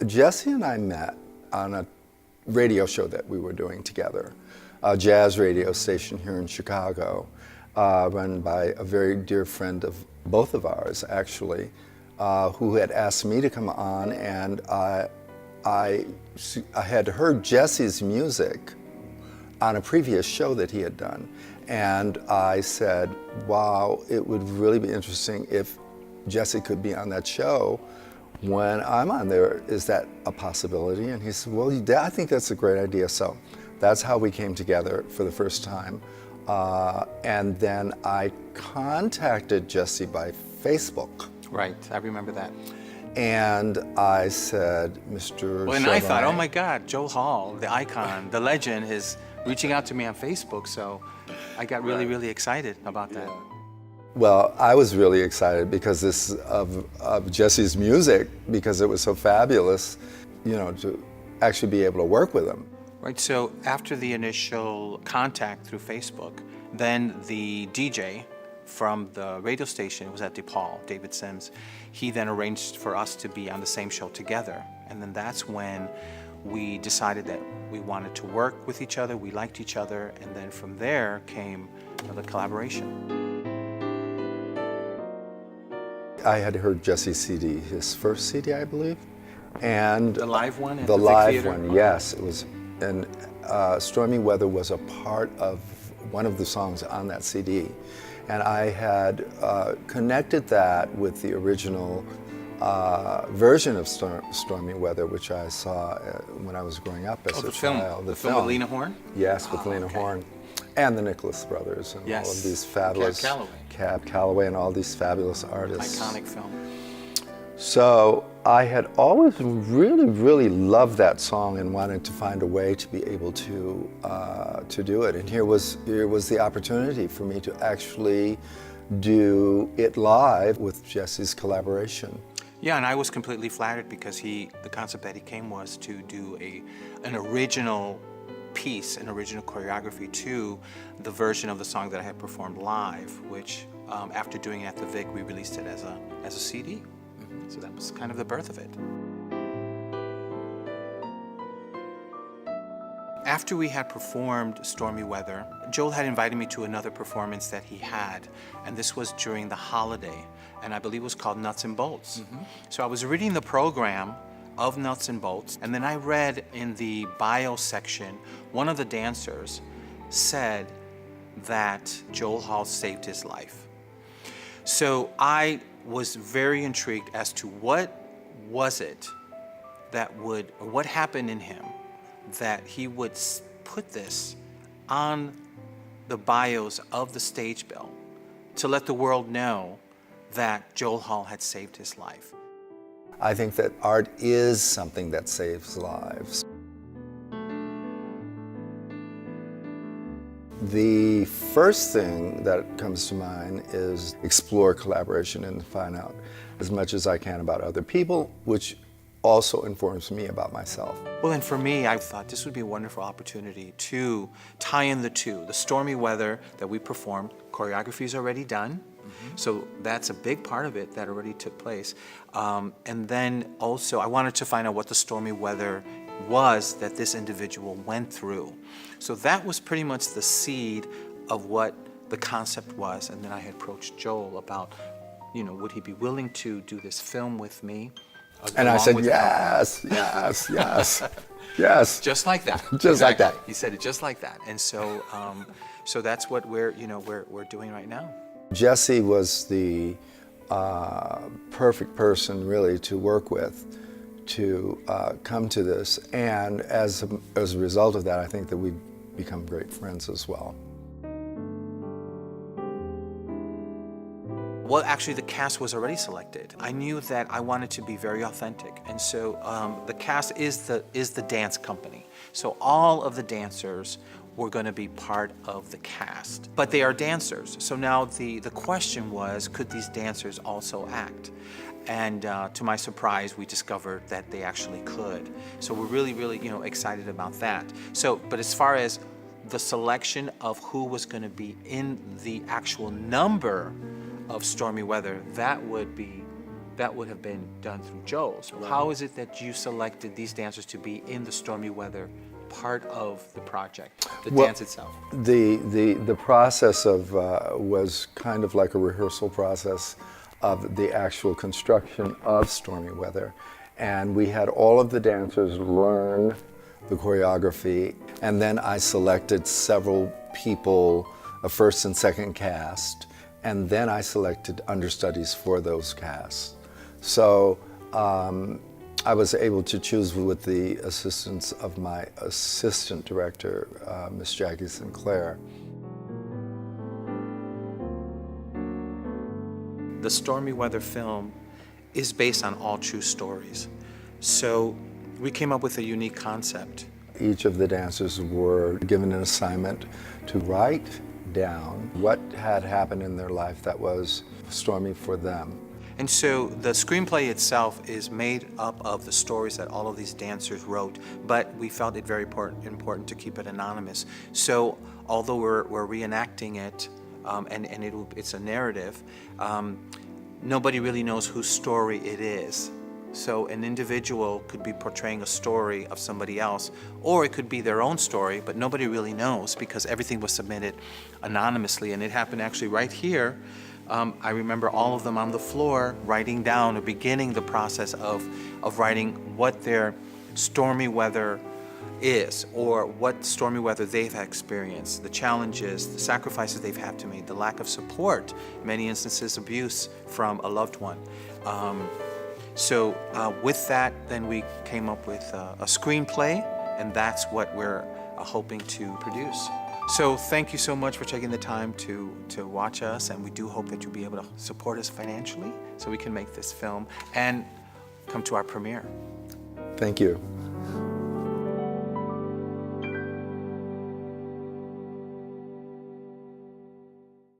Jesse and I met on a radio show that we were doing together, a jazz radio station here in Chicago, run by a very dear friend of both of ours, actually, who had asked me to come on, and I had heard Jesse's music on a previous show that he had done, and I said, wow, it would really be interesting if Jesse could be on that show when I'm on there. Is that a possibility? And he said, well, I think that's a great idea. So that's how we came together for the first time. And then I contacted Jesse by Facebook. Right, I remember that. And I said, Mr. Well, and Charbonnier, I thought, oh my God, Joel Hall, the icon, the legend, is reaching out to me on Facebook. So I got really, really excited about that. well, I was really excited because of Jesse's music, because it was so fabulous, you know, to actually be able to work with him. Right, so after the initial contact through Facebook, then the DJ from the radio station, it was at DePaul, David Sims, he then arranged for us to be on the same show together. And then that's when we decided that we wanted to work with each other, we liked each other, and then from there came the collaboration. I had heard Jesse's CD, his first CD, I believe, and The live one? At the Vic live Theater? one, yes, it was, and Stormy Weather was a part of one of the songs on that CD, and I had connected that with the original version of Stormy Weather, which I saw when I was growing up as a child. The film with Lena Horne? Yes, with Lena Horne. And the Nicholas Brothers and all of these fabulous... Cab Calloway and all these fabulous artists. Iconic film. So I had always really, really loved that song and wanted to find a way to be able to do it. And here was the opportunity for me to actually do it live with Jesse's collaboration. Yeah, and I was completely flattered because the concept that he came was to do an original piece, an original choreography to the version of the song that I had performed live, which after doing it at the Vic, we released it as a CD. So that was kind of the birth of it. After we had performed Stormy Weather, Joel had invited me to another performance that he had, and this was during the holiday, and I believe it was called Nuts and Bolts. So I was reading the program of Nuts and Bolts, and then I read in the bio section, one of the dancers said that Joel Hall saved his life. So I was very intrigued as to what was it that or what happened in him that he would put this on the bios of the stage bill to let the world know that Joel Hall had saved his life. I think that art is something that saves lives. The first thing that comes to mind is explore collaboration and find out as much as I can about other people, which also informs me about myself. Well, and for me, I thought this would be a wonderful opportunity to tie in the two. The Stormy Weather that we performed, choreography is already done. So that's a big part of it that already took place. And then also I wanted to find out what the stormy weather was that this individual went through. So that was pretty much the seed of what the concept was. And then I had approached Joel about, you know, would he be willing to do this film with me? And I said, yes, yes, yes, yes. Just like that. Just like that. He said it just like that. And so, so that's what we're doing right now. Jesse was the perfect person really to work with to come to this, and as a result of that, I think that we've become great friends as well. Well, actually, the cast was already selected. I knew that I wanted to be very authentic, and so the cast is the dance company. So all of the dancers were going to be part of the cast, but they are dancers. So now the question was, could these dancers also act? And to my surprise, we discovered that they actually could. So we're really, really, excited about that. So, but as far as the selection of who was going to be in the actual number of Stormy Weather, that would be that would have been done through Joel's. How is it that you selected these dancers to be in the Stormy Weather part of the project, the dance itself? The process of was kind of like a rehearsal process of the actual construction of Stormy Weather. And we had all of the dancers learn the choreography, and then I selected several people, a first and second cast, and then I selected understudies for those casts. So I was able to choose with the assistance of my assistant director, Miss Jackie Sinclair. The Stormy Weather film is based on all true stories. So we came up with a unique concept. Each of the dancers were given an assignment to write down what had happened in their life that was stormy for them. And so the screenplay itself is made up of the stories that all of these dancers wrote, but we felt it very important to keep it anonymous. So although we're reenacting it, and it's a narrative, nobody really knows whose story it is. So an individual could be portraying a story of somebody else, or it could be their own story, but nobody really knows because everything was submitted anonymously. And it happened actually right here. I remember all of them on the floor writing down or beginning the process of writing what their stormy weather is, or what stormy weather they've experienced, the challenges, the sacrifices they've had to make, the lack of support, in many instances abuse from a loved one. So with that, then we came up with a screenplay, and that's what we're hoping to produce. So thank you so much for taking the time to watch us, and we do hope that you'll be able to support us financially so we can make this film and come to our premiere. Thank you.